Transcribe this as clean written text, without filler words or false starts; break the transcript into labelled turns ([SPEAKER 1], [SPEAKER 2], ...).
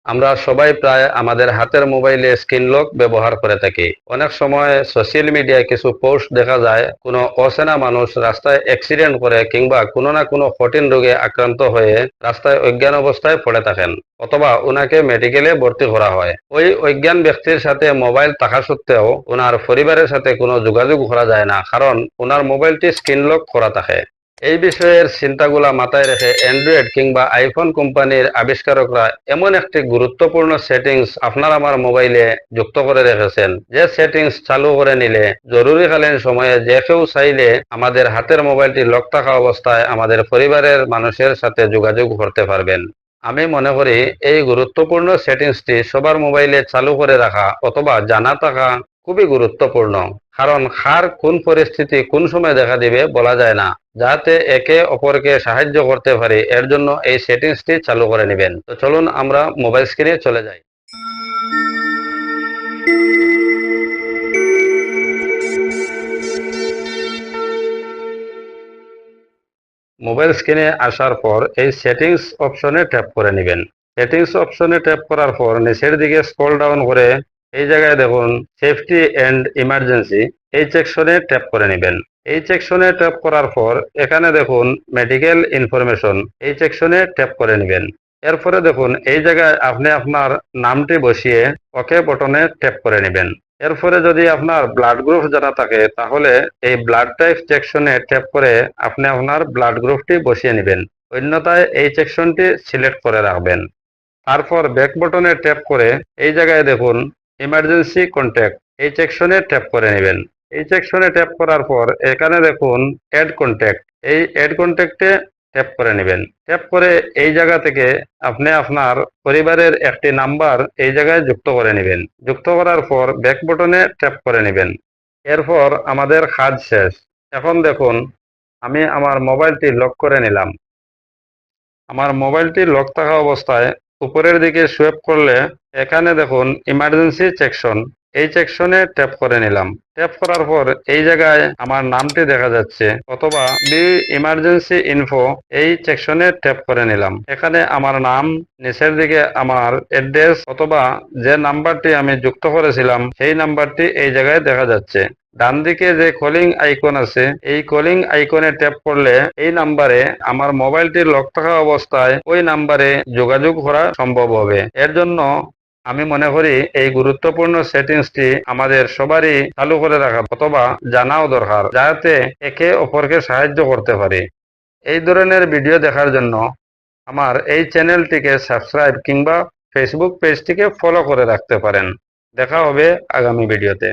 [SPEAKER 1] আমরা সবাই প্রায় আমাদের হাতের মোবাইলে স্ক্রিন লক ব্যবহার করে থাকি। অনেক সময় সোশ্যাল মিডিয়ায় কিছু পোস্ট দেখা যায় কোনো অচেনা মানুষ রাস্তায় অ্যাক্সিডেন্ট করে কিংবা কোনো না কোনো কঠিন রোগে আক্রান্ত হয়ে রাস্তায় অজ্ঞান অবস্থায় পড়ে থাকেন, অথবা ওনাকে মেডিকেলে ভর্তি করা হয়। ওই অজ্ঞান ব্যক্তির সাথে মোবাইল থাকা সত্ত্বেও ওনার পরিবারের সাথে কোনো যোগাযোগ করা যায় না, কারণ ওনার মোবাইলটি স্ক্রিন লক করা থাকে। এই বিষয়ের চিন্তাগুলা মাথায় রেখে অ্যান্ড্রয়েড কিংবা আইফোন কোম্পানির আবিষ্কারকরা এমন একটি গুরুত্বপূর্ণ সেটিংস আপনার আমার মোবাইলে যুক্ত করে রেখেছেন, যে সেটিংস চালু করে নিলে জরুরিকালীন সময়ে যে কেউ চাইলে আমাদের হাতের মোবাইলটি লক থাকা অবস্থায় আমাদের পরিবারের মানুষের সাথে যোগাযোগ করতে পারবেন। আমি মনে করি এই গুরুত্বপূর্ণ সেটিংসটি সবার মোবাইলে চালু করে রাখা অথবা জানা থাকা খুবই গুরুত্বপূর্ণ, কারণ কার কোন পরিস্থিতি কোন সময় দেখা দিবে বলা যায় না। যাতে একে অপরকে সাহায্য করতে পারি, এর জন্য এই সেটিংসটি চালু করে নেবেন। তো চলুন আমরা মোবাইল স্ক্রিনে চলে যাই। মোবাইল স্ক্রিনে আসার পর এই সেটিংস অপশনে ট্যাপ করে নেবেন। সেটিংস অপশনে ট্যাপ করার পর নিচের দিকে স্ক্রল ডাউন করে এই জায়গায় দেখুন সেফটি এন্ড ইমার্জেন্সি, এই সেকশনে ট্যাপ করে নেবেন। এই সেকশনে ট্যাপ করার পর এখানে দেখুন মেডিকেল ইনফরমেশন, এই সেকশনে ট্যাপ করে নেবেন। এরপরে দেখুন এই জায়গায় আপনি আপনার নামটি বসিয়ে ওকে বটনে ট্যাপ করে নেবেন। এরপরে যদি আপনার ব্লাড গ্রুপ জানা থাকে তাহলে এই ব্লাড টাইপ সেকশনে ট্যাপ করে আপনি আপনার ব্লাড গ্রুপটি বসিয়ে নেবেন, অন্যথায় এই সেকশনটি সিলেক্ট করে রাখবেন। তারপর ব্যাক বটনে ট্যাপ করে এই জায়গায় দেখুন ইমার্জেন্সি কন্ট্যাক্ট, এই সেকশনে ট্যাপ করে নেবেন। এই সেকশনে ট্যাপ করার পর এখানে দেখুন অ্যাড কন্ট্যাক্ট, এই অ্যাড কন্ট্যাক্টে ট্যাপ করে নেবেন। ট্যাপ করে এই জায়গা থেকে আপনি আপনার পরিবারের একটি নাম্বার এই জায়গায় যুক্ত করে নেবেন। যুক্ত করার পর ব্যাক বটনে ট্যাপ করে নেবেন। এরপর আমাদের কাজ শেষ। এখন দেখুন আমি আমার মোবাইলটি লক করে নিলাম। আমার মোবাইলটি লক থাকা অবস্থায় উপরের দিকে সুইপ করলে এখানে দেখুন ইমার্জেন্সি সেকশন, এই সেকশনে ট্যাপ করে নিলাম। ট্যাপ করার পর এই জায়গায় আমার নামটি দেখা যাচ্ছে, অথবা বি ইমার্জেন্সি ইনফো, এই সেকশনে ট্যাপ করে নিলাম। এখানে আমার নাম, নিচের দিকে আমার অ্যাড্রেস অথবা যে নাম্বারটি আমি যুক্ত করেছিলাম সেই নাম্বারটি এই জায়গায় দেখা যাচ্ছে। ডান দিকে যে কলিং আইকন আছে, এই কলিং আইকনে ট্যাপ করলে এই নাম্বারে আমার মোবাইলটি লক থাকা অবস্থায় ওই নাম্বারে যোগাযোগ করা সম্ভব হবে। এর জন্য আমি মনে করি এই গুরুত্বপূর্ণ সেটিংসটি আমাদের সবারই চালু করে রাখা অথবা জানাও দরকার, যাতে একে অপরকে সাহায্য করতে পারি। এই ধরনের ভিডিও দেখার জন্য আমার এই চ্যানেলটিকে সাবস্ক্রাইব কিংবা ফেসবুক পেজটিকে ফলো করে রাখতে পারেন। দেখা হবে আগামী ভিডিওতে।